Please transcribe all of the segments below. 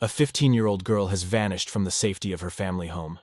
A 15-year-old girl has vanished from the safety of her family home.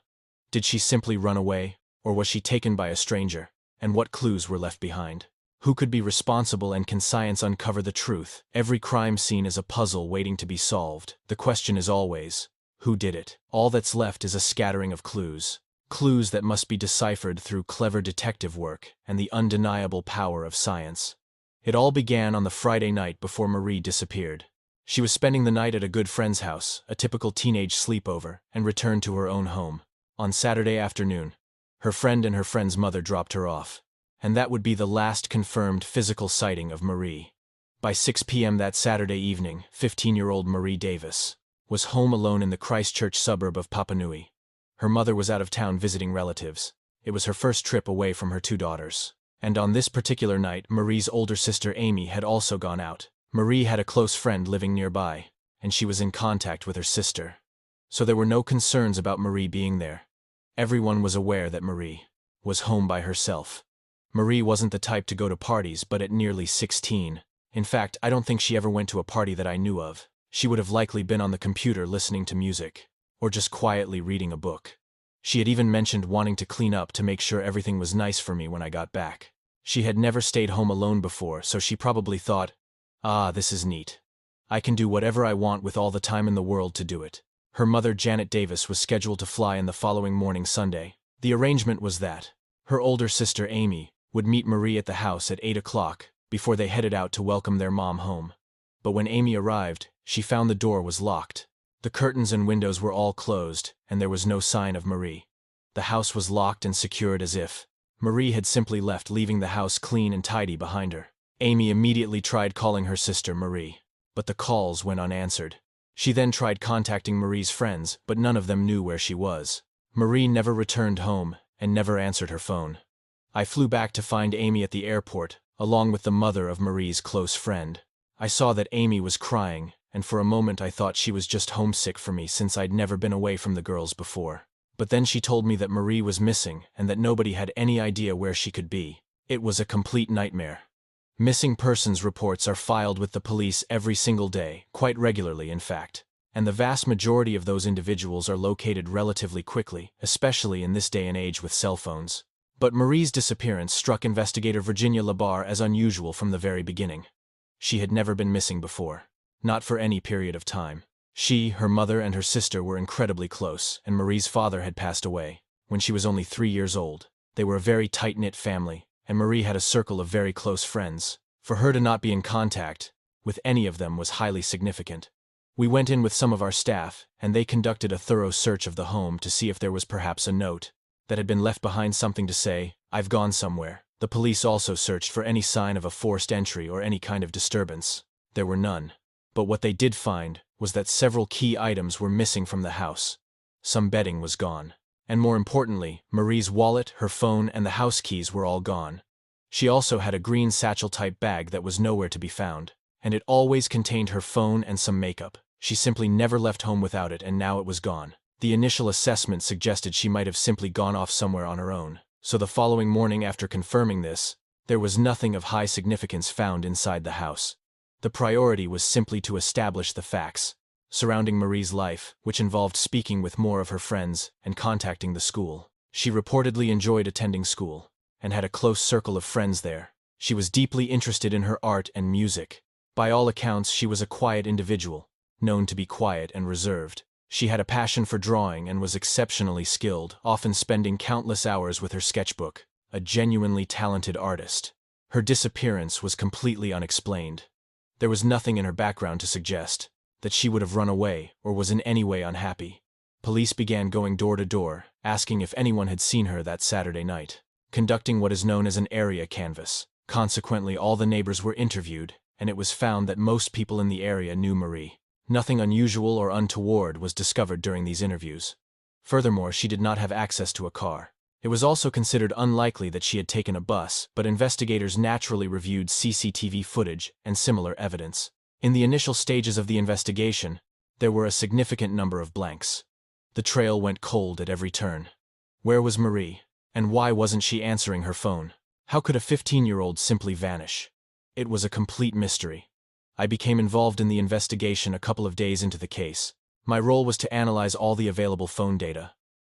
Did she simply run away, or was she taken by a stranger? And what clues were left behind? Who could be responsible, and can science uncover the truth? Every crime scene is a puzzle waiting to be solved. The question is always, who did it? All that's left is a scattering of clues. Clues that must be deciphered through clever detective work and the undeniable power of science. It all began on the Friday night before Marie disappeared. She was spending the night at a good friend's house, a typical teenage sleepover, and returned to her own home. On Saturday afternoon, her friend and her friend's mother dropped her off, and that would be the last confirmed physical sighting of Marie. By 6 p.m. that Saturday evening, 15-year-old Marie Davis was home alone in the Christchurch suburb of Papanui. Her mother was out of town visiting relatives. It was her first trip away from her two daughters. And on this particular night, Marie's older sister Amy had also gone out. Marie had a close friend living nearby, and she was in contact with her sister. So there were no concerns about Marie being there. Everyone was aware that Marie was home by herself. Marie wasn't the type to go to parties, but at nearly 16. In fact, I don't think she ever went to a party that I knew of. She would have likely been on the computer listening to music, or just quietly reading a book. She had even mentioned wanting to clean up to make sure everything was nice for me when I got back. She had never stayed home alone before, so she probably thought, this is neat. I can do whatever I want with all the time in the world to do it. Her mother, Janet Davis, was scheduled to fly in the following morning, Sunday. The arrangement was that her older sister, Amy, would meet Marie at the house at 8 o'clock before they headed out to welcome their mom home. But when Amy arrived, she found the door was locked. The curtains and windows were all closed, and there was no sign of Marie. The house was locked and secured as if Marie had simply left, leaving the house clean and tidy behind her. Amy immediately tried calling her sister Marie, but the calls went unanswered. She then tried contacting Marie's friends, but none of them knew where she was. Marie never returned home and never answered her phone. I flew back to find Amy at the airport, along with the mother of Marie's close friend. I saw that Amy was crying, and for a moment I thought she was just homesick for me since I'd never been away from the girls before. But then she told me that Marie was missing and that nobody had any idea where she could be. It was a complete nightmare. Missing persons reports are filed with the police every single day, quite regularly in fact, and the vast majority of those individuals are located relatively quickly, especially in this day and age with cell phones. But Marie's disappearance struck investigator Virginia Labar as unusual from the very beginning. She had never been missing before, not for any period of time. She, her mother, and her sister were incredibly close, and Marie's father had passed away when she was only 3 years old. They were a very tight-knit family, and Marie had a circle of very close friends. For her to not be in contact with any of them was highly significant. We went in with some of our staff, and they conducted a thorough search of the home to see if there was perhaps a note that had been left behind, something to say, "I've gone somewhere." The police also searched for any sign of a forced entry or any kind of disturbance. There were none. But what they did find was that several key items were missing from the house. Some bedding was gone. And more importantly, Marie's wallet, her phone, and the house keys were all gone. She also had a green satchel-type bag that was nowhere to be found, and it always contained her phone and some makeup. She simply never left home without it, and now it was gone. The initial assessment suggested she might have simply gone off somewhere on her own. So the following morning, after confirming this, there was nothing of high significance found inside the house. The priority was simply to establish the facts surrounding Marie's life, which involved speaking with more of her friends and contacting the school. She reportedly enjoyed attending school and had a close circle of friends there. She was deeply interested in her art and music. By all accounts, she was a quiet individual, known to be quiet and reserved. She had a passion for drawing and was exceptionally skilled, often spending countless hours with her sketchbook, a genuinely talented artist. Her disappearance was completely unexplained. There was nothing in her background to suggest that she would have run away or was in any way unhappy. Police began going door to door, asking if anyone had seen her that Saturday night, conducting what is known as an area canvass. Consequently, all the neighbors were interviewed, and it was found that most people in the area knew Marie. Nothing unusual or untoward was discovered during these interviews. Furthermore, she did not have access to a car. It was also considered unlikely that she had taken a bus, but investigators naturally reviewed CCTV footage and similar evidence. In the initial stages of the investigation, there were a significant number of blanks. The trail went cold at every turn. Where was Marie? And why wasn't she answering her phone? How could a 15-year-old simply vanish? It was a complete mystery. I became involved in the investigation a couple of days into the case. My role was to analyze all the available phone data.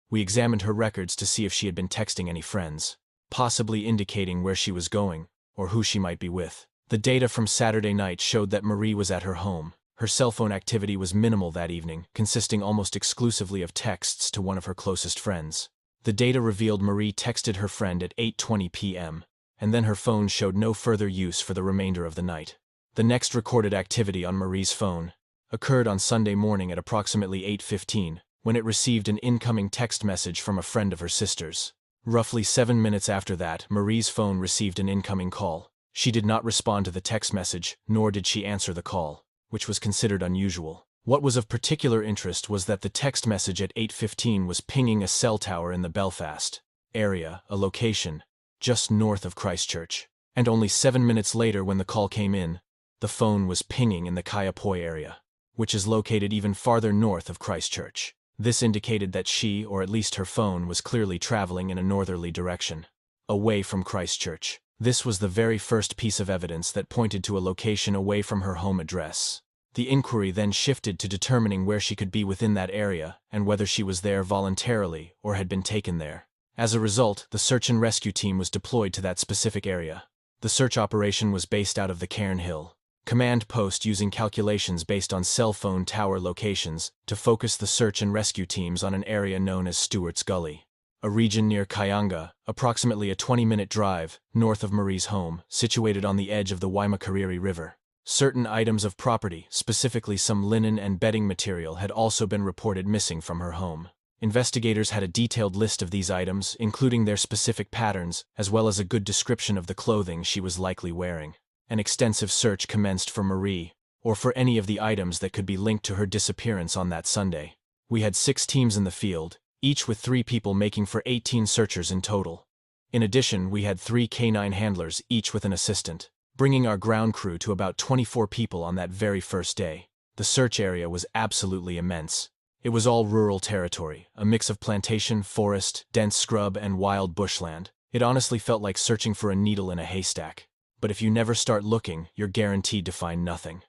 We examined her records to see if she had been texting any friends, possibly indicating where she was going or who she might be with. The data from Saturday night showed that Marie was at her home. Her cell phone activity was minimal that evening, consisting almost exclusively of texts to one of her closest friends. The data revealed Marie texted her friend at 8:20 p.m., and then her phone showed no further use for the remainder of the night. The next recorded activity on Marie's phone occurred on Sunday morning at approximately 8:15, when it received an incoming text message from a friend of her sister's. Roughly 7 minutes after that, Marie's phone received an incoming call. She did not respond to the text message, nor did she answer the call, which was considered unusual. What was of particular interest was that the text message at 8:15 was pinging a cell tower in the Belfast area, a location just north of Christchurch. And only 7 minutes later, when the call came in, the phone was pinging in the Kaiapoi area, which is located even farther north of Christchurch. This indicated that she, or at least her phone, was clearly traveling in a northerly direction, away from Christchurch. This was the very first piece of evidence that pointed to a location away from her home address. The inquiry then shifted to determining where she could be within that area and whether she was there voluntarily or had been taken there. As a result, the search and rescue team was deployed to that specific area. The search operation was based out of the Cairnhill command post, using calculations based on cell phone tower locations to focus the search and rescue teams on an area known as Stewart's Gully, a region near Kayanga, approximately a 20-minute drive north of Marie's home, situated on the edge of the Waimakariri River. Certain items of property, specifically some linen and bedding material, had also been reported missing from her home. Investigators had a detailed list of these items, including their specific patterns, as well as a good description of the clothing she was likely wearing. An extensive search commenced for Marie, or for any of the items that could be linked to her disappearance on that Sunday. We had 6 teams in the field, each with 3 people, making for 18 searchers in total. In addition, we had 3 canine handlers, each with an assistant, bringing our ground crew to about 24 people on that very first day. The search area was absolutely immense. It was all rural territory, a mix of plantation, forest, dense scrub, and wild bushland. It honestly felt like searching for a needle in a haystack. But if you never start looking, you're guaranteed to find nothing.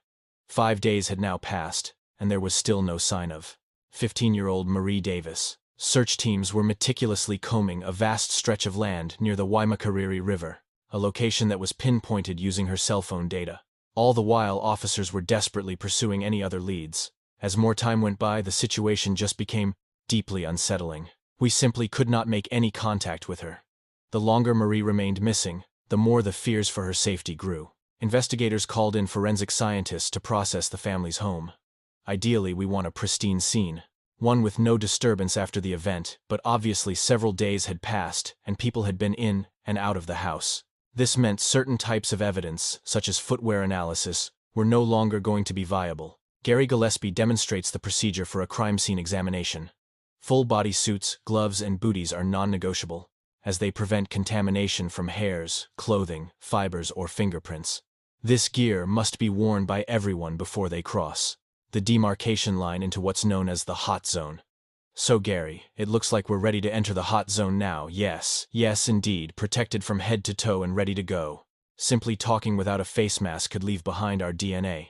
5 days had now passed, and there was still no sign of 15-year-old Marie Davis. Search teams were meticulously combing a vast stretch of land near the Waimakariri River, a location that was pinpointed using her cell phone data. All the while, officers were desperately pursuing any other leads. As more time went by, the situation just became deeply unsettling. We simply could not make any contact with her. The longer Marie remained missing, the more the fears for her safety grew. Investigators called in forensic scientists to process the family's home. Ideally, we want a pristine scene, one with no disturbance after the event, but obviously several days had passed and people had been in and out of the house. This meant certain types of evidence, such as footwear analysis, were no longer going to be viable. Gary Gillespie demonstrates the procedure for a crime scene examination. Full body suits, gloves, and booties are non-negotiable, as they prevent contamination from hairs, clothing, fibers, or fingerprints. This gear must be worn by everyone before they cross the demarcation line into what's known as the hot zone. So Gary, it looks like we're ready to enter the hot zone now. Yes indeed, protected from head to toe and ready to go. Simply talking without a face mask could leave behind our DNA.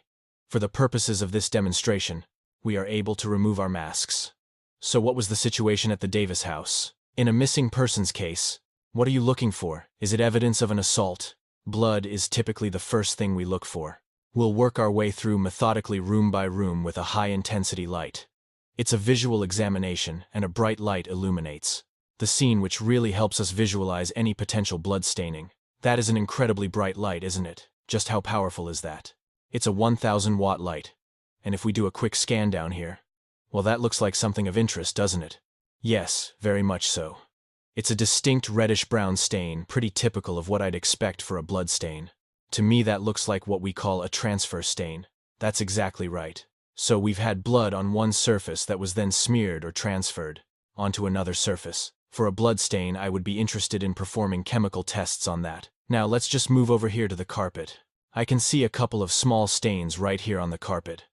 For the purposes of this demonstration, we are able to remove our masks. So what was the situation at the Davis house? In a missing persons case, what are you looking for? Is it evidence of an assault? Blood is typically the first thing we look for. We'll work our way through methodically room by room with a high-intensity light. It's a visual examination, and a bright light illuminates the scene, which really helps us visualize any potential blood staining. That is an incredibly bright light, isn't it? Just how powerful is that? It's a 1,000-watt light. And if we do a quick scan down here, well, that looks like something of interest, doesn't it? Yes, very much so. It's a distinct reddish-brown stain, pretty typical of what I'd expect for a blood stain. To me, that looks like what we call a transfer stain. That's exactly right. So we've had blood on one surface that was then smeared or transferred onto another surface. For a blood stain, I would be interested in performing chemical tests on that. Now let's just move over here to the carpet. I can see a couple of small stains right here on the carpet.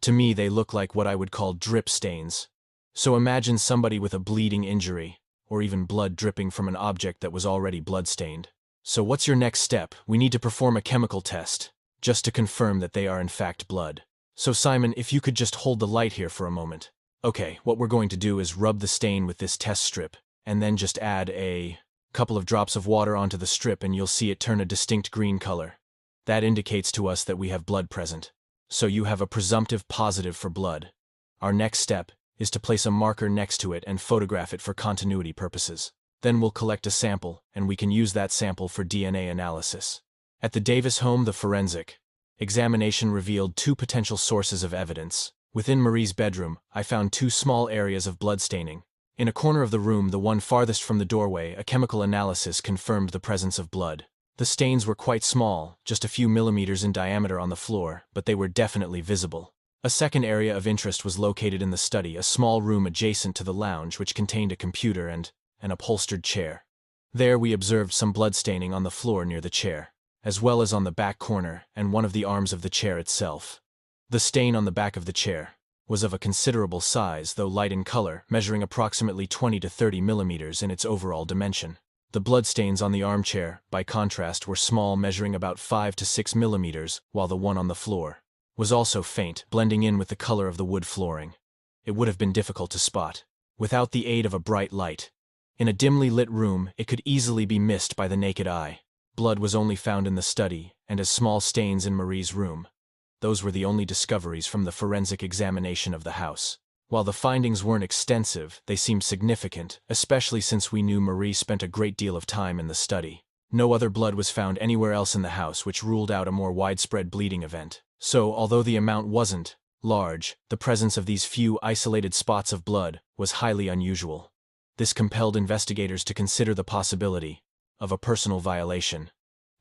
To me, they look like what I would call drip stains. So imagine somebody with a bleeding injury, or even blood dripping from an object that was already bloodstained. So what's your next step? We need to perform a chemical test, just to confirm that they are in fact blood. So Simon, if you could just hold the light here for a moment. Okay, what we're going to do is rub the stain with this test strip, and then just add a couple of drops of water onto the strip and you'll see it turn a distinct green color. That indicates to us that we have blood present. So you have a presumptive positive for blood. Our next step is to place a marker next to it and photograph it for continuity purposes. Then we'll collect a sample, and we can use that sample for DNA analysis. At the Davis home, the forensic examination revealed two potential sources of evidence. Within Marie's bedroom, I found two small areas of blood staining. In a corner of the room, the one farthest from the doorway, a chemical analysis confirmed the presence of blood. The stains were quite small, just a few millimeters in diameter on the floor, but they were definitely visible. A second area of interest was located in the study, a small room adjacent to the lounge which contained a computer and an upholstered chair. There we observed some blood staining on the floor near the chair, as well as on the back corner and one of the arms of the chair itself. The stain on the back of the chair was of a considerable size, though light in color, measuring approximately 20 to 30 millimeters in its overall dimension. The bloodstains on the armchair, by contrast, were small, measuring about 5 to 6 millimeters, while the one on the floor was also faint, blending in with the color of the wood flooring. It would have been difficult to spot without the aid of a bright light. In a dimly lit room, it could easily be missed by the naked eye. Blood was only found in the study, and as small stains in Marie's room. Those were the only discoveries from the forensic examination of the house. While the findings weren't extensive, they seemed significant, especially since we knew Marie spent a great deal of time in the study. No other blood was found anywhere else in the house, which ruled out a more widespread bleeding event. So, although the amount wasn't large, the presence of these few isolated spots of blood was highly unusual. This compelled investigators to consider the possibility of a personal violation.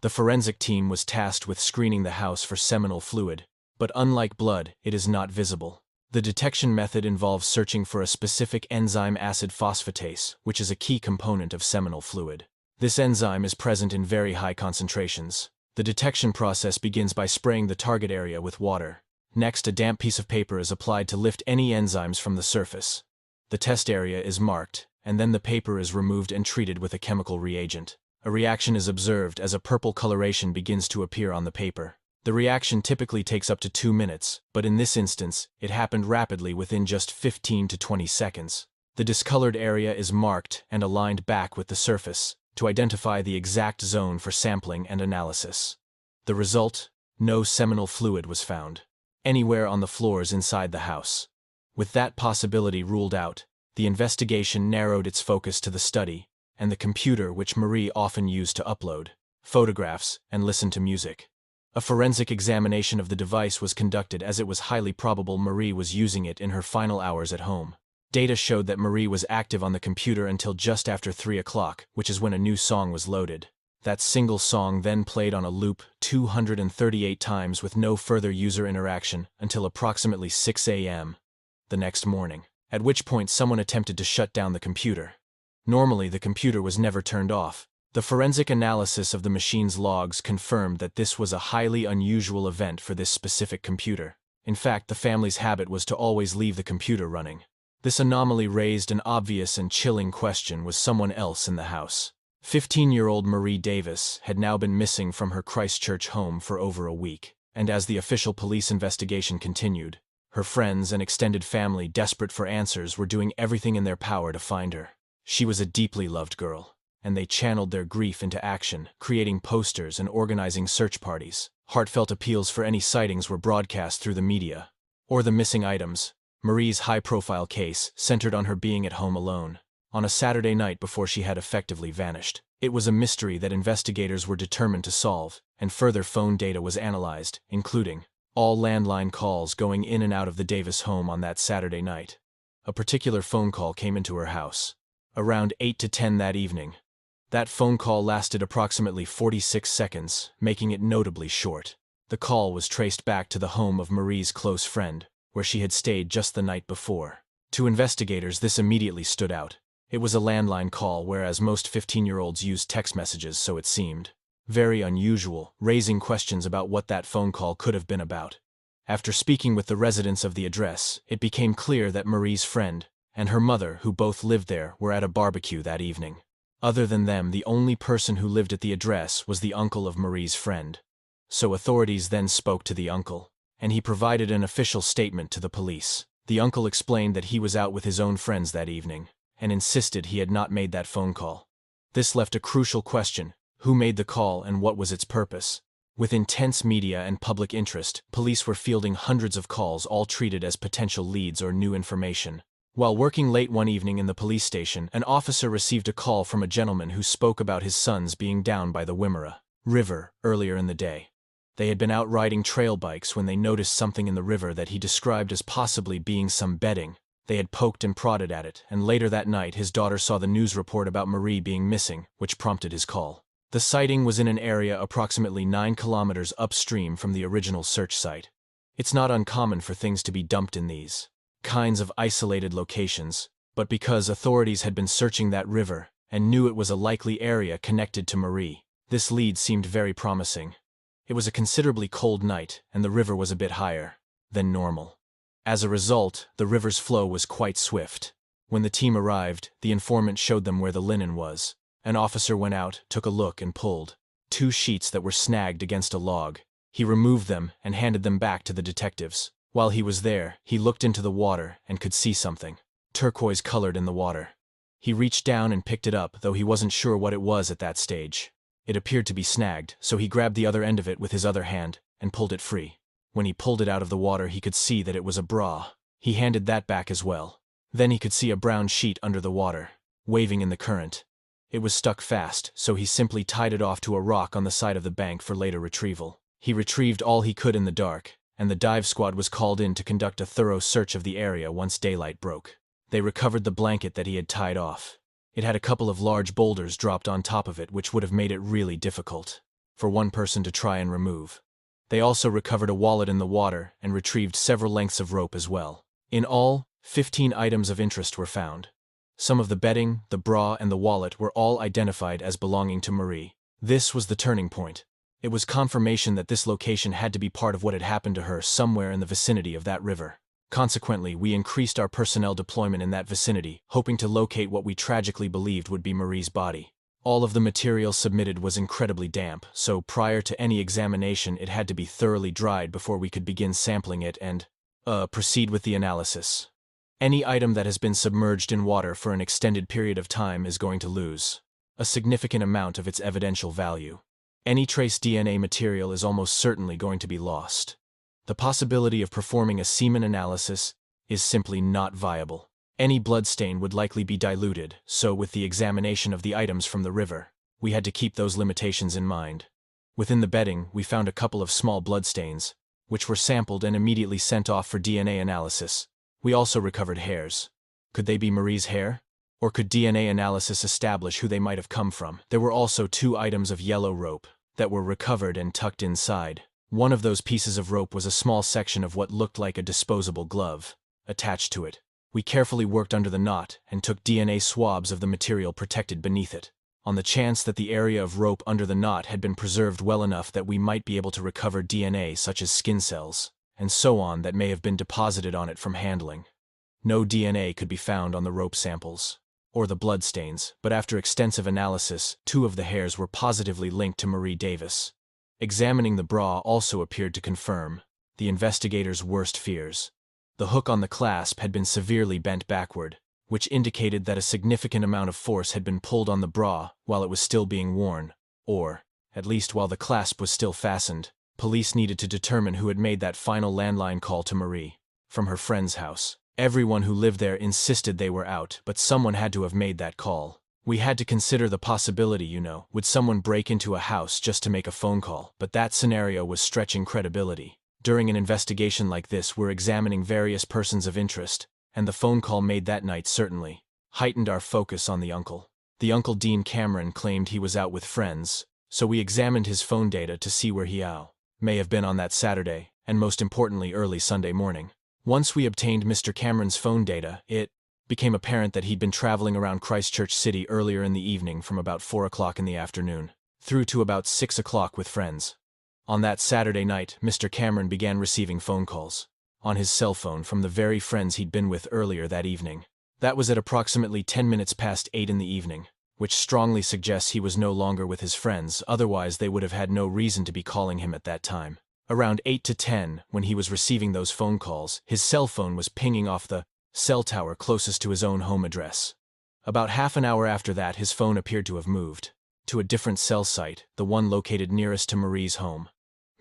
The forensic team was tasked with screening the house for seminal fluid, but unlike blood, it is not visible. The detection method involves searching for a specific enzyme, acid phosphatase, which is a key component of seminal fluid. This enzyme is present in very high concentrations. The detection process begins by spraying the target area with water. Next, a damp piece of paper is applied to lift any enzymes from the surface. The test area is marked, and then the paper is removed and treated with a chemical reagent. A reaction is observed as a purple coloration begins to appear on the paper. The reaction typically takes up to 2 minutes, but in this instance, it happened rapidly within just 15 to 20 seconds. The discolored area is marked and aligned back with the surface to identify the exact zone for sampling and analysis. The result? No seminal fluid was found anywhere on the floors inside the house. With that possibility ruled out, the investigation narrowed its focus to the study and the computer which Marie often used to upload photographs and listen to music. A forensic examination of the device was conducted as it was highly probable Marie was using it in her final hours at home. Data showed that Marie was active on the computer until just after 3 o'clock, which is when a new song was loaded. That single song then played on a loop 238 times with no further user interaction until approximately 6 a.m. the next morning, at which point someone attempted to shut down the computer. Normally, the computer was never turned off. The forensic analysis of the machine's logs confirmed that this was a highly unusual event for this specific computer. In fact, the family's habit was to always leave the computer running. This anomaly raised an obvious and chilling question: was someone else in the house? 15-year-old Marie Davis had now been missing from her Christchurch home for over a week, and as the official police investigation continued, her friends and extended family, desperate for answers, were doing everything in their power to find her. She was a deeply loved girl, and they channeled their grief into action, creating posters and organizing search parties. Heartfelt appeals for any sightings were broadcast through the media. Or the missing items. Marie's high-profile case centered on her being at home alone on a Saturday night before she had effectively vanished. It was a mystery that investigators were determined to solve, and further phone data was analyzed, including all landline calls going in and out of the Davis home on that Saturday night. A particular phone call came into her house around 8 to 10 that evening. That phone call lasted approximately 46 seconds, making it notably short. The call was traced back to the home of Marie's close friend, where she had stayed just the night before. To investigators, this immediately stood out. It was a landline call, whereas most 15-year-olds used text messages, so it seemed very unusual, raising questions about what that phone call could have been about. After speaking with the residents of the address, it became clear that Marie's friend and her mother, who both lived there, were at a barbecue that evening. Other than them, the only person who lived at the address was the uncle of Marie's friend. So authorities then spoke to the uncle, and he provided an official statement to the police. The uncle explained that he was out with his own friends that evening, and insisted he had not made that phone call. This left a crucial question: who made the call and what was its purpose? With intense media and public interest, police were fielding hundreds of calls, all treated as potential leads or new information. While working late one evening in the police station, an officer received a call from a gentleman who spoke about his sons being down by the Wimmera River earlier in the day. They had been out riding trail bikes when they noticed something in the river that he described as possibly being some bedding. They had poked and prodded at it, and later that night his daughter saw the news report about Marie being missing, which prompted his call. The sighting was in an area approximately 9 kilometers upstream from the original search site. It's not uncommon for things to be dumped in these kinds of isolated locations, but because authorities had been searching that river and knew it was a likely area connected to Marie, this lead seemed very promising. It was a considerably cold night, and the river was a bit higher than normal. As a result, the river's flow was quite swift. When the team arrived, the informant showed them where the linen was. An officer went out, took a look, and pulled 2 sheets that were snagged against a log. He removed them and handed them back to the detectives. While he was there, he looked into the water and could see something turquoise-colored in the water. He reached down and picked it up, though he wasn't sure what it was at that stage. It appeared to be snagged, so he grabbed the other end of it with his other hand and pulled it free. When he pulled it out of the water, he could see that it was a bra. He handed that back as well. Then he could see a brown sheet under the water, waving in the current. It was stuck fast, so he simply tied it off to a rock on the side of the bank for later retrieval. He retrieved all he could in the dark, and the dive squad was called in to conduct a thorough search of the area once daylight broke. They recovered the blanket that he had tied off. It had a couple of large boulders dropped on top of it, which would have made it really difficult for one person to try and remove. They also recovered a wallet in the water and retrieved several lengths of rope as well. In all, 15 items of interest were found. Some of the bedding, the bra, and the wallet were all identified as belonging to Marie. This was the turning point. It was confirmation that this location had to be part of what had happened to her somewhere in the vicinity of that river. Consequently, we increased our personnel deployment in that vicinity, hoping to locate what we tragically believed would be Marie's body. All of the material submitted was incredibly damp, so prior to any examination it had to be thoroughly dried before we could begin sampling it and proceed with the analysis. Any item that has been submerged in water for an extended period of time is going to lose a significant amount of its evidential value. Any trace DNA material is almost certainly going to be lost. The possibility of performing a semen analysis is simply not viable. Any bloodstain would likely be diluted, so with the examination of the items from the river, we had to keep those limitations in mind. Within the bedding, we found a couple of small bloodstains, which were sampled and immediately sent off for DNA analysis. We also recovered hairs. Could they be Marie's hair? Or could DNA analysis establish who they might have come from? There were also 2 items of yellow rope that were recovered and tucked inside. One of those pieces of rope was a small section of what looked like a disposable glove attached to it. We carefully worked under the knot and took DNA swabs of the material protected beneath it, on the chance that the area of rope under the knot had been preserved well enough that we might be able to recover DNA such as skin cells, and so on, that may have been deposited on it from handling. No DNA could be found on the rope samples or the bloodstains, but after extensive analysis, 2 of the hairs were positively linked to Marie Davis. Examining the bra also appeared to confirm the investigators' worst fears. The hook on the clasp had been severely bent backward, which indicated that a significant amount of force had been pulled on the bra while it was still being worn, or, at least while the clasp was still fastened. Police needed to determine who had made that final landline call to Marie from her friend's house. Everyone who lived there insisted they were out, but someone had to have made that call. We had to consider the possibility, would someone break into a house just to make a phone call? But that scenario was stretching credibility. During an investigation like this, we're examining various persons of interest, and the phone call made that night certainly heightened our focus on the uncle. The Uncle Dean Cameron claimed he was out with friends, so we examined his phone data to see where he may have been on that Saturday, and most importantly early Sunday morning. Once we obtained Mr. Cameron's phone data, it became apparent that he'd been traveling around Christchurch City earlier in the evening from about 4 o'clock in the afternoon, through to about 6 o'clock with friends. On that Saturday night, Mr. Cameron began receiving phone calls on his cell phone from the very friends he'd been with earlier that evening. That was at approximately 10 minutes past 8 in the evening, which strongly suggests he was no longer with his friends, otherwise they would have had no reason to be calling him at that time. Around 8 to 10, when he was receiving those phone calls, his cell phone was pinging off the cell tower closest to his own home address. About half an hour after that, his phone appeared to have moved to a different cell site, the one located nearest to Marie's home.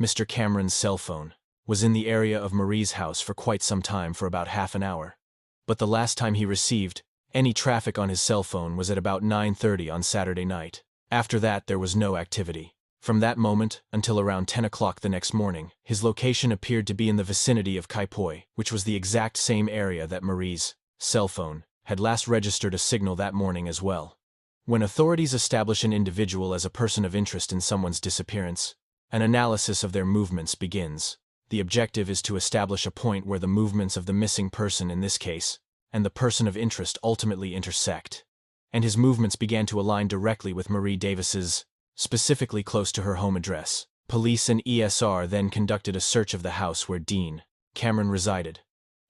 Mr. Cameron's cell phone was in the area of Marie's house for quite some time, for about half an hour. But the last time he received any traffic on his cell phone was at about 9:30 on Saturday night. After that, there was no activity. From that moment until around 10 o'clock the next morning, his location appeared to be in the vicinity of Kaipoi, which was the exact same area that Marie's cell phone had last registered a signal that morning as well. When authorities establish an individual as a person of interest in someone's disappearance, an analysis of their movements begins. The objective is to establish a point where the movements of the missing person in this case and the person of interest ultimately intersect. And his movements began to align directly with Marie Davis's, specifically close to her home address. Police and ESR then conducted a search of the house where Dean Cameron resided.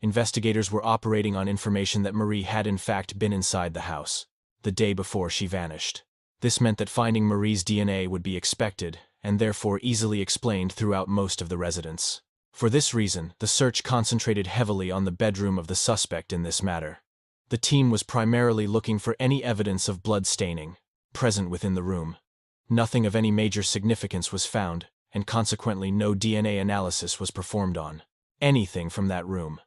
Investigators were operating on information that Marie had in fact been inside the house the day before she vanished. This meant that finding Marie's DNA would be expected, and therefore easily explained throughout most of the residence. For this reason, the search concentrated heavily on the bedroom of the suspect in this matter. The team was primarily looking for any evidence of blood staining present within the room. Nothing of any major significance was found, and consequently no DNA analysis was performed on anything from that room.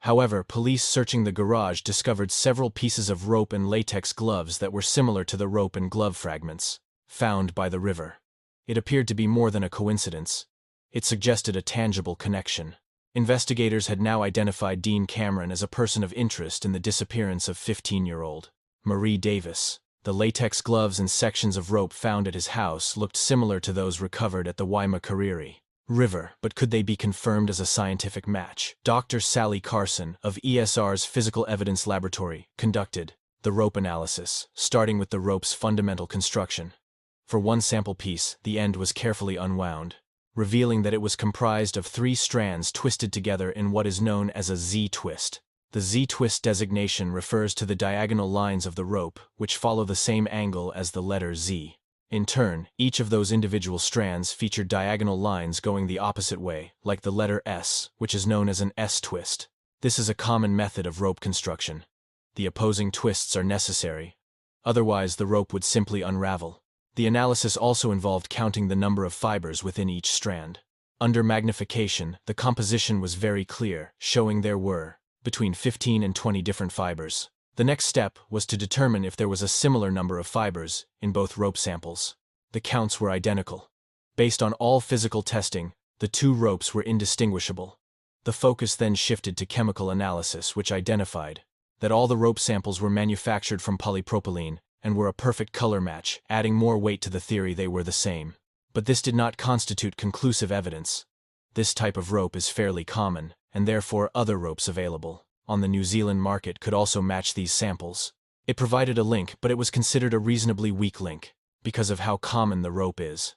However, police searching the garage discovered several pieces of rope and latex gloves that were similar to the rope and glove fragments found by the river. It appeared to be more than a coincidence. It suggested a tangible connection. Investigators had now identified Dean Cameron as a person of interest in the disappearance of 15-year-old Marie Davis. The latex gloves and sections of rope found at his house looked similar to those recovered at the Waimakariri River, but could they be confirmed as a scientific match? Dr. Sally Carson of ESR's Physical Evidence Laboratory conducted the rope analysis, starting with the rope's fundamental construction. For one sample piece, the end was carefully unwound, revealing that it was comprised of 3 strands twisted together in what is known as a Z-twist. The Z-twist designation refers to the diagonal lines of the rope, which follow the same angle as the letter Z. In turn, each of those individual strands featured diagonal lines going the opposite way, like the letter S, which is known as an S-twist. This is a common method of rope construction. The opposing twists are necessary. Otherwise, the rope would simply unravel. The analysis also involved counting the number of fibers within each strand. Under magnification, the composition was very clear, showing there were between 15 and 20 different fibers. The next step was to determine if there was a similar number of fibers in both rope samples. The counts were identical. Based on all physical testing, the 2 ropes were indistinguishable. The focus then shifted to chemical analysis, which identified that all the rope samples were manufactured from polypropylene and were a perfect color match, adding more weight to the theory they were the same. But this did not constitute conclusive evidence. This type of rope is fairly common, and therefore other ropes available on the New Zealand market could also match these samples. It provided a link, but it was considered a reasonably weak link, because of how common the rope is.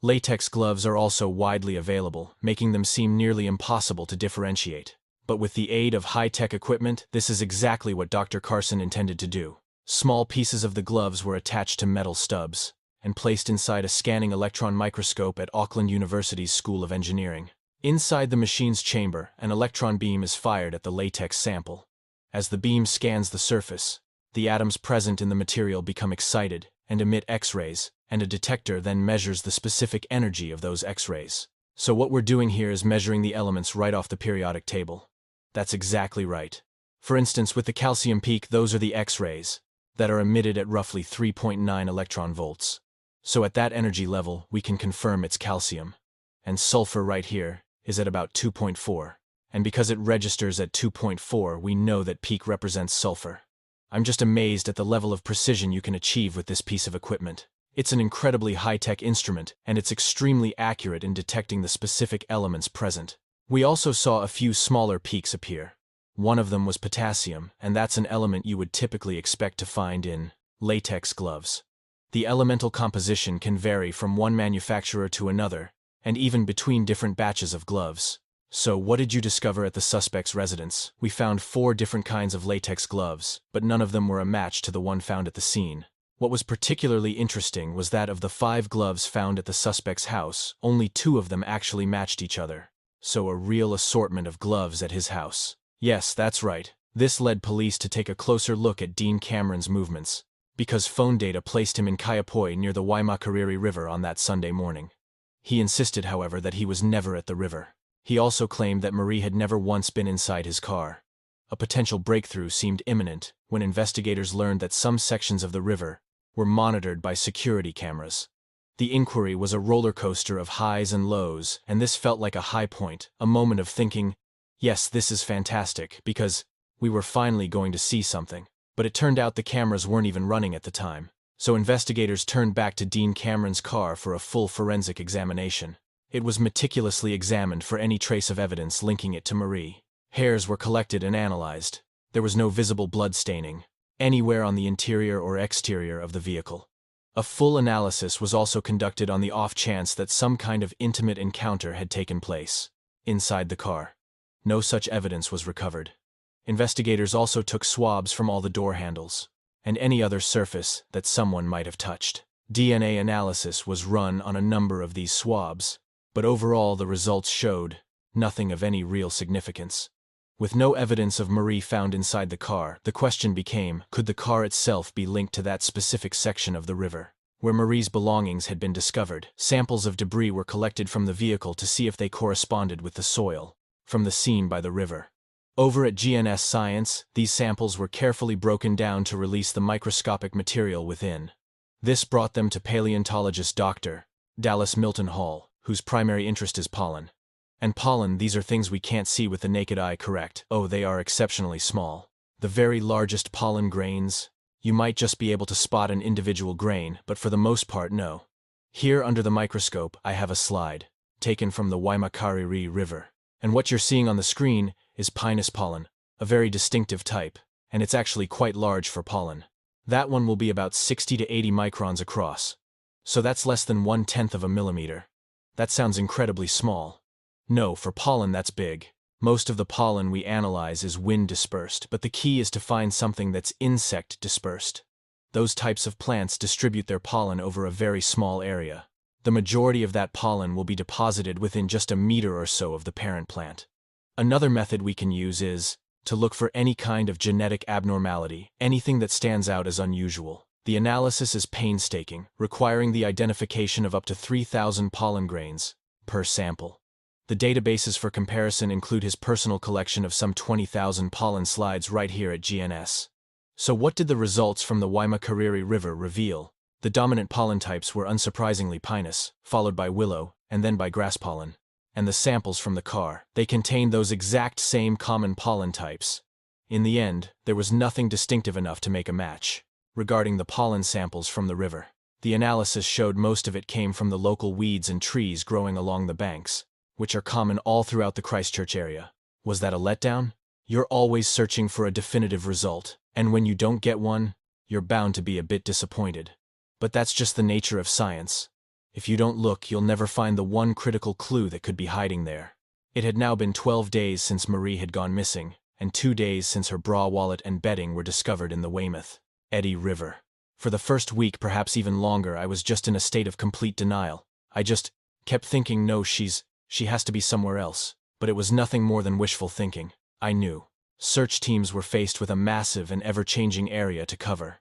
Latex gloves are also widely available, making them seem nearly impossible to differentiate. But with the aid of high-tech equipment, this is exactly what Dr. Carson intended to do. Small pieces of the gloves were attached to metal stubs and placed inside a scanning electron microscope at Auckland University's School of Engineering. Inside the machine's chamber, an electron beam is fired at the latex sample. As the beam scans the surface, the atoms present in the material become excited and emit X-rays, and a detector then measures the specific energy of those X-rays. So what we're doing here is measuring the elements right off the periodic table. That's exactly right. For instance, with the calcium peak, those are the X-rays that are emitted at roughly 3.9 electron volts. So at that energy level, we can confirm it's calcium. And sulfur right here is at about 2.4. And because it registers at 2.4, we know that peak represents sulfur. I'm just amazed at the level of precision you can achieve with this piece of equipment. It's an incredibly high-tech instrument, and it's extremely accurate in detecting the specific elements present. We also saw a few smaller peaks appear. One of them was potassium, and that's an element you would typically expect to find in latex gloves. The elemental composition can vary from one manufacturer to another, and even between different batches of gloves. So what did you discover at the suspect's residence? We found 4 different kinds of latex gloves, but none of them were a match to the one found at the scene. What was particularly interesting was that of the 5 gloves found at the suspect's house, only 2 of them actually matched each other. So a real assortment of gloves at his house. Yes, that's right. This led police to take a closer look at Dean Cameron's movements, because phone data placed him in Kaiapoi near the Waimakariri River on that Sunday morning. He insisted, however, that he was never at the river. He also claimed that Marie had never once been inside his car. A potential breakthrough seemed imminent when investigators learned that some sections of the river were monitored by security cameras. The inquiry was a roller coaster of highs and lows, and this felt like a high point, a moment of thinking, yes, this is fantastic, because we were finally going to see something. But it turned out the cameras weren't even running at the time, so investigators turned back to Dean Cameron's car for a full forensic examination. It was meticulously examined for any trace of evidence linking it to Marie. Hairs were collected and analyzed. There was no visible blood staining anywhere on the interior or exterior of the vehicle. A full analysis was also conducted on the off chance that some kind of intimate encounter had taken place inside the car. No such evidence was recovered. Investigators also took swabs from all the door handles and any other surface that someone might have touched. DNA analysis was run on a number of these swabs, but overall the results showed nothing of any real significance. With no evidence of Marie found inside the car, the question became, could the car itself be linked to that specific section of the river where Marie's belongings had been discovered? Samples of debris were collected from the vehicle to see if they corresponded with the soil from the scene by the river. Over at GNS Science, these samples were carefully broken down to release the microscopic material within. This brought them to paleontologist Dr. Dallas Milton Hall, whose primary interest is pollen. And pollen, these are things we can't see with the naked eye, correct? Oh, they are exceptionally small. The very largest pollen grains, you might just be able to spot an individual grain, but for the most part, no. Here under the microscope, I have a slide, taken from the Waimakariri River. And what you're seeing on the screen is Pinus pollen, a very distinctive type, and it's actually quite large for pollen. That one will be about 60 to 80 microns across. So that's less than 1/10 of a millimeter. That sounds incredibly small. No, for pollen that's big. Most of the pollen we analyze is wind dispersed, but the key is to find something that's insect dispersed. Those types of plants distribute their pollen over a very small area. The majority of that pollen will be deposited within just a meter or so of the parent plant. Another method we can use is to look for any kind of genetic abnormality, anything that stands out as unusual. The analysis is painstaking, requiring the identification of up to 3,000 pollen grains per sample. The databases for comparison include his personal collection of some 20,000 pollen slides right here at GNS. So what did the results from the Waimakariri River reveal? The dominant pollen types were unsurprisingly Pinus, followed by willow, and then by grass pollen. And the samples from the car, they contained those exact same common pollen types. In the end, there was nothing distinctive enough to make a match. Regarding the pollen samples from the river, the analysis showed most of it came from the local weeds and trees growing along the banks, which are common all throughout the Christchurch area. Was that a letdown? You're always searching for a definitive result, and when you don't get one, you're bound to be a bit disappointed. But that's just the nature of science. If you don't look, you'll never find the one critical clue that could be hiding there. It had now been 12 days since Marie had gone missing, and 2 days since her bra wallet and bedding were discovered in the Weymouth Eddy River. For the first week, perhaps even longer, I was just in a state of complete denial. I just kept thinking, no, she has to be somewhere else. But it was nothing more than wishful thinking. I knew. Search teams were faced with a massive and ever-changing area to cover.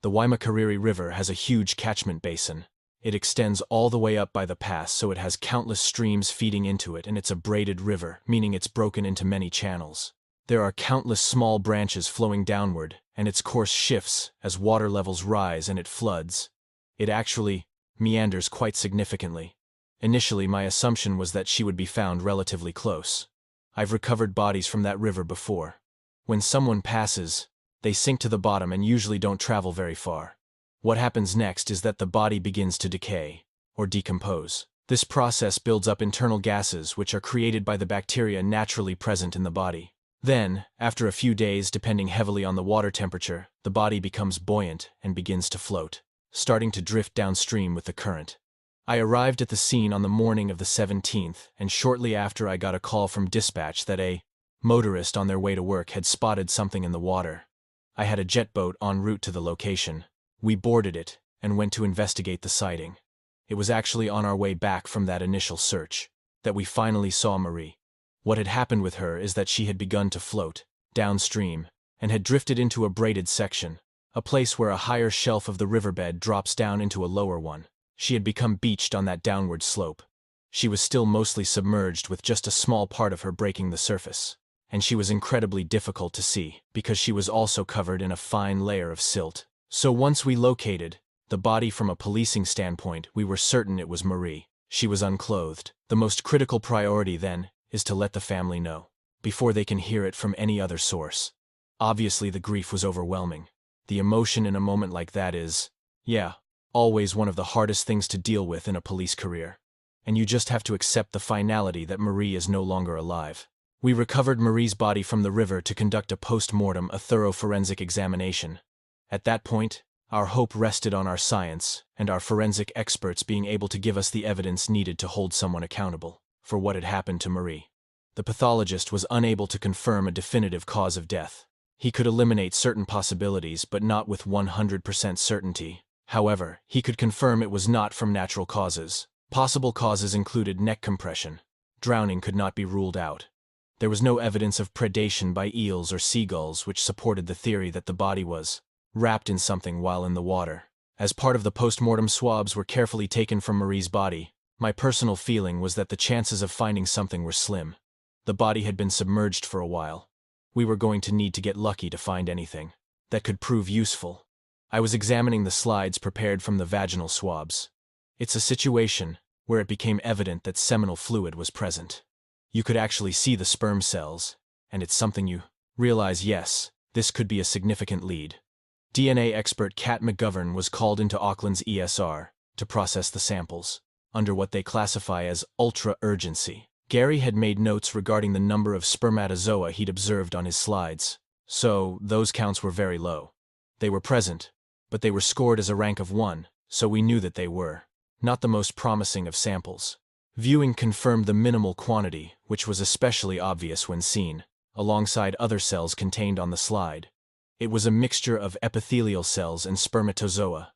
The Waimakariri River has a huge catchment basin. It extends all the way up by the pass, so it has countless streams feeding into it, and it's a braided river, meaning it's broken into many channels. There are countless small branches flowing downward, and its course shifts as water levels rise and it floods. It actually meanders quite significantly. Initially, my assumption was that she would be found relatively close. I've recovered bodies from that river before. When someone passes, they sink to the bottom and usually don't travel very far. What happens next is that the body begins to decay, or decompose. This process builds up internal gases which are created by the bacteria naturally present in the body. Then, after a few days, depending heavily on the water temperature, the body becomes buoyant and begins to float, starting to drift downstream with the current. I arrived at the scene on the morning of the 17th, and shortly after I got a call from dispatch that a motorist on their way to work had spotted something in the water. I had a jet boat en route to the location. We boarded it and went to investigate the sighting. It was actually on our way back from that initial search that we finally saw Marie. What had happened with her is that she had begun to float downstream and had drifted into a braided section, a place where a higher shelf of the riverbed drops down into a lower one. She had become beached on that downward slope. She was still mostly submerged with just a small part of her breaking the surface, and she was incredibly difficult to see because she was also covered in a fine layer of silt. So once we located the body from a policing standpoint, we were certain it was Marie. She was unclothed. The most critical priority, then, is to let the family know, before they can hear it from any other source. Obviously, the grief was overwhelming. The emotion in a moment like that is, always one of the hardest things to deal with in a police career. And you just have to accept the finality that Marie is no longer alive. We recovered Marie's body from the river to conduct a post-mortem, a thorough forensic examination. At that point, our hope rested on our science and our forensic experts being able to give us the evidence needed to hold someone accountable for what had happened to Marie. The pathologist was unable to confirm a definitive cause of death. He could eliminate certain possibilities, but not with 100% certainty. However, he could confirm it was not from natural causes. Possible causes included neck compression. Drowning could not be ruled out. There was no evidence of predation by eels or seagulls, which supported the theory that the body was wrapped in something while in the water. As part of the post-mortem, swabs were carefully taken from Marie's body. My personal feeling was that the chances of finding something were slim. The body had been submerged for a while. We were going to need to get lucky to find anything that could prove useful. I was examining the slides prepared from the vaginal swabs. It's a situation where it became evident that seminal fluid was present. You could actually see the sperm cells, and it's something you realize, yes, this could be a significant lead. DNA expert Kat McGovern was called into Auckland's ESR to process the samples, under what they classify as ultra-urgency. Gary had made notes regarding the number of spermatozoa he'd observed on his slides, so those counts were very low. They were present, but they were scored as a rank of 1, so we knew that they were not the most promising of samples. Viewing confirmed the minimal quantity, which was especially obvious when seen alongside other cells contained on the slide. It was a mixture of epithelial cells and spermatozoa.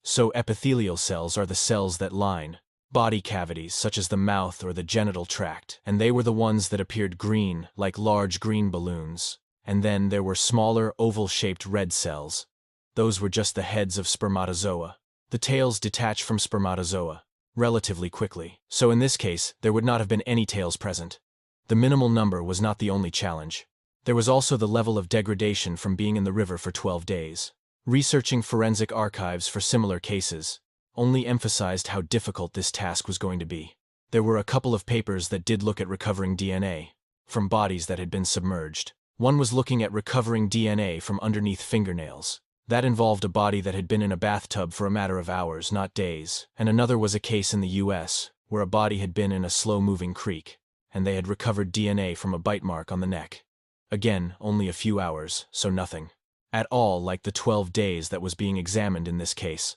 So epithelial cells are the cells that line body cavities such as the mouth or the genital tract, and they were the ones that appeared green, like large green balloons. And then there were smaller oval-shaped red cells. Those were just the heads of spermatozoa. The tails detach from spermatozoa relatively quickly, so in this case there would not have been any tails present. The minimal number was not the only challenge. There was also the level of degradation from being in the river for 12 days. Researching forensic archives for similar cases only emphasized how difficult this task was going to be. There were a couple of papers that did look at recovering DNA from bodies that had been submerged. One was looking at recovering DNA from underneath fingernails. That involved a body that had been in a bathtub for a matter of hours, not days. And another was a case in the US, where a body had been in a slow-moving creek, and they had recovered DNA from a bite mark on the neck. Again, only a few hours, so nothing at all like the 12 days that was being examined in this case.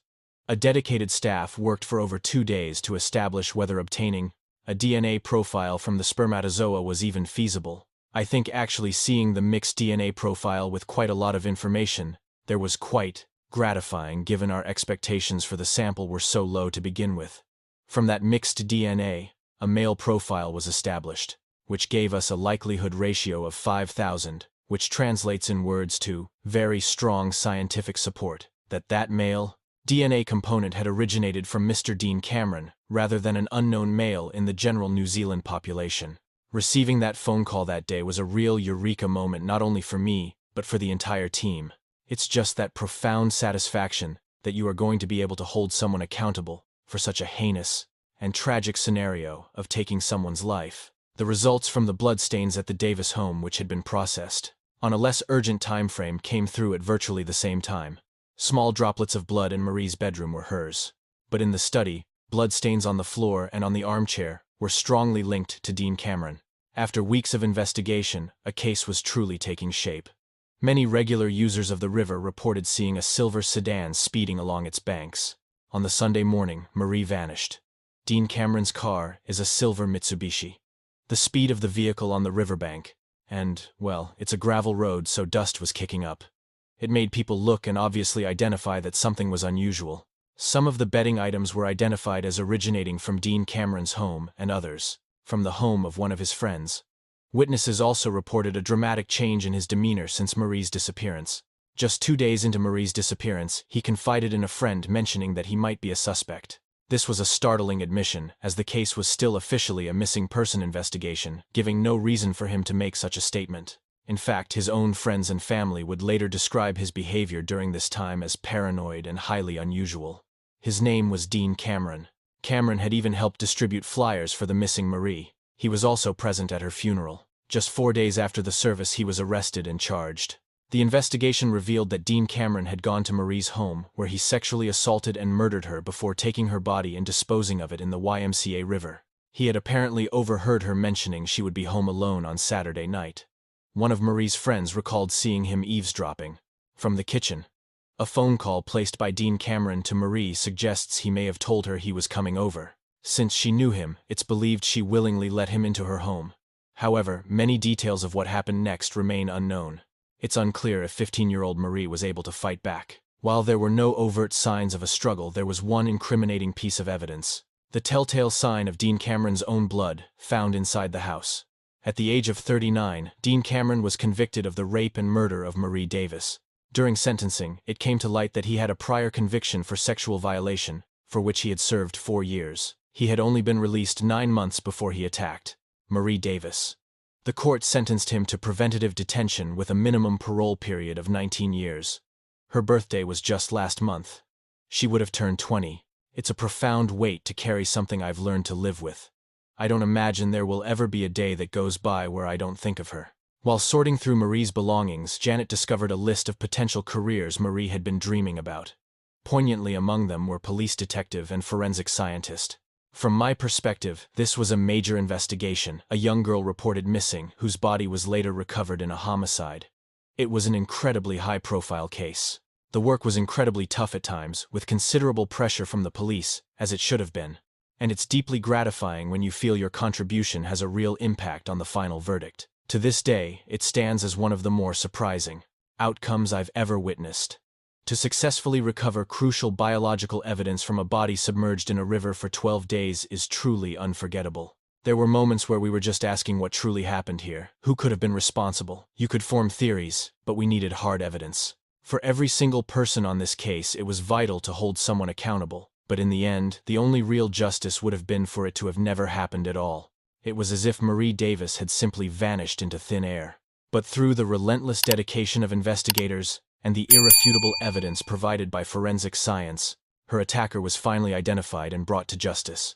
A dedicated staff worked for over 2 days to establish whether obtaining a DNA profile from the spermatozoa was even feasible. I think actually seeing the mixed DNA profile with quite a lot of information there was quite gratifying, given our expectations for the sample were so low to begin with. From that mixed DNA, a male profile was established, which gave us a likelihood ratio of 5,000, which translates in words to very strong scientific support that male DNA component had originated from Mr. Dean Cameron rather than an unknown male in the general New Zealand population. Receiving that phone call that day was a real eureka moment, not only for me, but for the entire team. It's just that profound satisfaction that you are going to be able to hold someone accountable for such a heinous and tragic scenario of taking someone's life. The results from the bloodstains at the Davis home, which had been processed on a less urgent time frame, came through at virtually the same time. Small droplets of blood in Marie's bedroom were hers, but in the study, bloodstains on the floor and on the armchair were strongly linked to Dean Cameron. After weeks of investigation, a case was truly taking shape. Many regular users of the river reported seeing a silver sedan speeding along its banks. On the Sunday morning, Marie vanished. Dean Cameron's car is a silver Mitsubishi. The speed of the vehicle on the riverbank, and, well, it's a gravel road, so dust was kicking up. It made people look and obviously identify that something was unusual. Some of the bedding items were identified as originating from Dean Cameron's home and others from the home of one of his friends. Witnesses also reported a dramatic change in his demeanor since Marie's disappearance. Just 2 days into Marie's disappearance, he confided in a friend mentioning that he might be a suspect. This was a startling admission, as the case was still officially a missing person investigation, giving no reason for him to make such a statement. In fact, his own friends and family would later describe his behavior during this time as paranoid and highly unusual. His name was Dean Cameron. Cameron had even helped distribute flyers for the missing Marie. He was also present at her funeral. Just 4 days after the service, he was arrested and charged. The investigation revealed that Dean Cameron had gone to Marie's home, where he sexually assaulted and murdered her before taking her body and disposing of it in the YMCA River. He had apparently overheard her mentioning she would be home alone on Saturday night. One of Marie's friends recalled seeing him eavesdropping from the kitchen. A phone call placed by Dean Cameron to Marie suggests he may have told her he was coming over. Since she knew him, it's believed she willingly let him into her home. However, many details of what happened next remain unknown. It's unclear if 15-year-old Marie was able to fight back. While there were no overt signs of a struggle, there was one incriminating piece of evidence: the telltale sign of Dean Cameron's own blood, found inside the house. At the age of 39, Dean Cameron was convicted of the rape and murder of Marie Davis. During sentencing, it came to light that he had a prior conviction for sexual violation, for which he had served 4 years. He had only been released 9 months before he attacked Marie Davis. The court sentenced him to preventative detention with a minimum parole period of 19 years. Her birthday was just last month. She would have turned 20. It's a profound weight to carry, something I've learned to live with. I don't imagine there will ever be a day that goes by where I don't think of her. While sorting through Marie's belongings, Janet discovered a list of potential careers Marie had been dreaming about. Poignantly among them were police detective and forensic scientist. From my perspective, this was a major investigation. A young girl reported missing, whose body was later recovered in a homicide. It was an incredibly high-profile case. The work was incredibly tough at times, with considerable pressure from the police, as it should have been. And it's deeply gratifying when you feel your contribution has a real impact on the final verdict. To this day, it stands as one of the more surprising outcomes I've ever witnessed. To successfully recover crucial biological evidence from a body submerged in a river for 12 days is truly unforgettable. There were moments where we were just asking what truly happened here. Who could have been responsible? You could form theories, but we needed hard evidence. For every single person on this case, it was vital to hold someone accountable. But in the end, the only real justice would have been for it to have never happened at all. It was as if Marie Davis had simply vanished into thin air. But through the relentless dedication of investigators and the irrefutable evidence provided by forensic science, her attacker was finally identified and brought to justice.